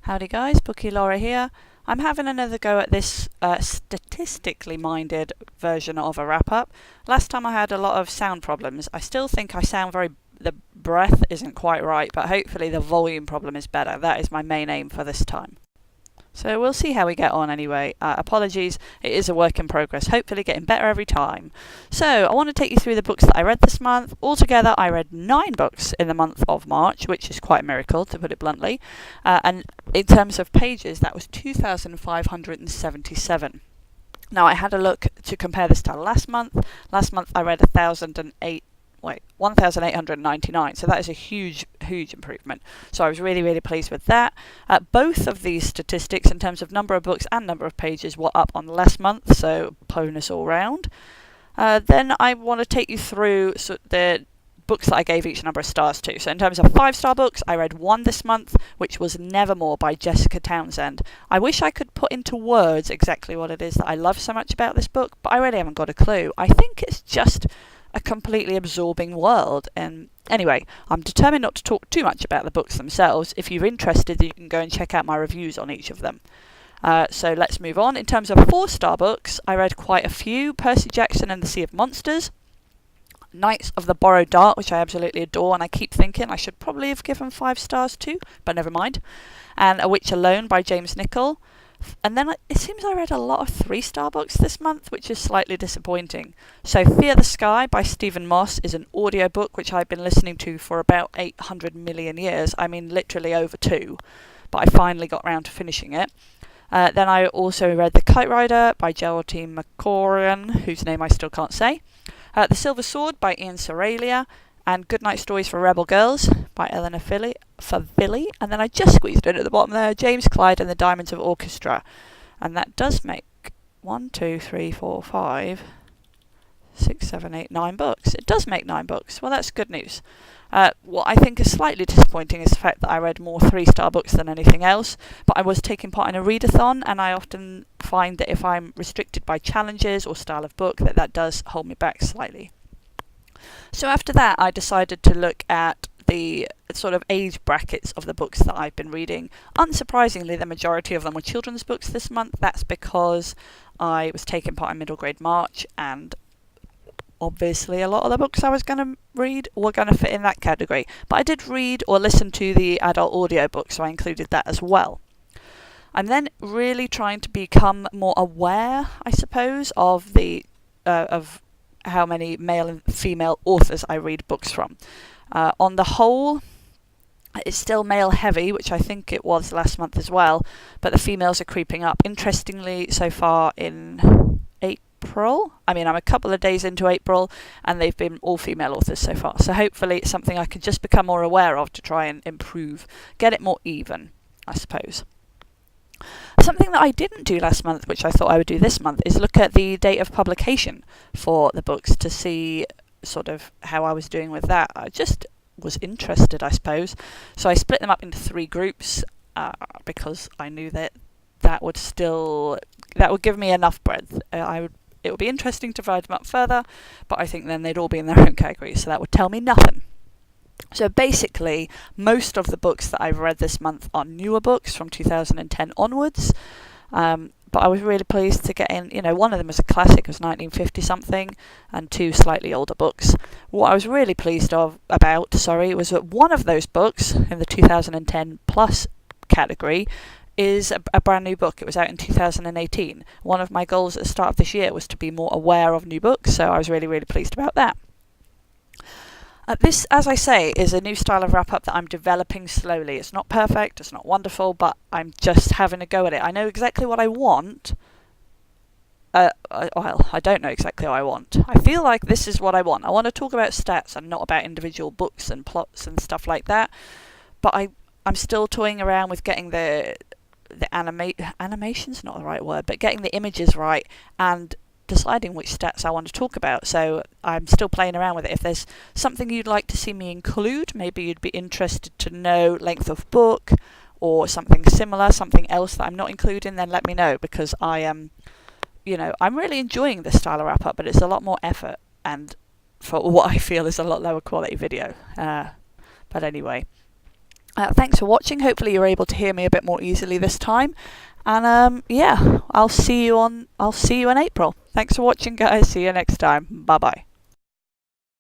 Howdy guys, Bookie Laura here. I'm having another go at this statistically minded version of a wrap-up. Last time I had a lot of sound problems. I still think I sound the breath isn't quite right, but hopefully the volume problem is better. That is my main aim for this time. So we'll see how we get on anyway. Apologies, it is a work in progress, hopefully getting better every time. So I want to take you through the books that I read this month. Altogether I read 9 books in the month of March, which is quite a miracle to put it bluntly. And in terms of pages, that was 2,577. Now I had a look to compare this to last month. Last month I read 1,899, so that is a huge improvement. So I was really pleased with that. Both of these statistics in terms of number of books and number of pages were up on last month, so bonus all round. Then I want to take you through the books that I gave each number of stars to. So in terms of 5-star books, I read 1 this month, which was Nevermore by Jessica Townsend. I wish I could put into words exactly what it is that I love so much about this book, but I really haven't got a clue. I think it's just a completely absorbing world. And anyway, I'm determined not to talk too much about the books themselves. If you're interested, you can go and check out my reviews on each of them. So let's move on. In terms of 4-star books, I read quite a few. Percy Jackson and the Sea of Monsters, Knights of the Borrowed Dark, which I absolutely adore, and I keep thinking I should probably have given 5 stars too, but never mind. And A Witch Alone by James Nichol. And then it seems I read a lot of 3-star books this month, which is slightly disappointing. So Fear the Sky by Stephen Moss is an audiobook which I've been listening to for about 800 million years. I mean literally over 2. But I finally got round to finishing it. Then I also read The Kite Rider by Geraldine McCorian, whose name I still can't say. The Silver Sword by Ian Soralia, and Goodnight Stories for Rebel Girls by Eleanor Favilli. And then I just squeezed in at the bottom there, James Clyde and the Diamonds of Orchestra. And that does make 1, 2, 3, 4, 5, 6, 7, 8, 9 books. It does make 9 books. Well, that's good news. What I think is slightly disappointing is the fact that I read more 3-star books than anything else, but I was taking part in a readathon, and I often find that if I'm restricted by challenges or style of book, that does hold me back slightly. So after that, I decided to look at the sort of age brackets of the books that I've been reading. Unsurprisingly, the majority of them were children's books this month. That's because I was taking part in middle grade March, and obviously a lot of the books I was going to read were going to fit in that category. But I did read or listen to the adult audiobook, so I included that as well. I'm then really trying to become more aware, I suppose, of of how many male and female authors I read books from. On the whole, it's still male heavy, which I think it was last month as well, but the females are creeping up. Interestingly, so far in April, I'm a couple of days into April, and they've been all female authors so far. So hopefully it's something I can just become more aware of to try and improve, get it more even, I suppose. Something that I didn't do last month, which I thought I would do this month, is look at the date of publication for the books to see sort of how I was doing with that. I just was interested, I suppose. So I split them up into 3 groups because I knew that would give me enough breadth. It would be interesting to divide them up further, but I think then they'd all be in their own categories, so that would tell me nothing. So basically, most of the books that I've read this month are newer books from 2010 onwards. But I was really pleased to get in, one of them was a classic, it was 1950 something, and 2 slightly older books. What I was really pleased about was that one of those books in the 2010 plus category is a brand new book. It was out in 2018. One of my goals at the start of this year was to be more aware of new books, so I was really pleased about that. This, as I say, is a new style of wrap-up that I'm developing slowly. It's not perfect, it's not wonderful, but I'm just having a go at it. I know exactly what I want. Well, I don't know exactly what I want. I feel like this is what I want. I want to talk about stats and not about individual books and plots and stuff like that. But I'm still toying around with getting the animation's not the right word, but getting the images right and deciding which stats I want to talk about. So I'm still playing around with it. If there's something you'd like to see me include, maybe you'd be interested to know length of book or something similar, something else that I'm not including, then let me know, because I am, I'm really enjoying this style of wrap up, but it's a lot more effort and for what I feel is a lot lower quality video. But anyway, Thanks for watching. Hopefully you're able to hear me a bit more easily this time. And yeah, I'll see you in April. Thanks for watching, guys. See you next time. Bye bye.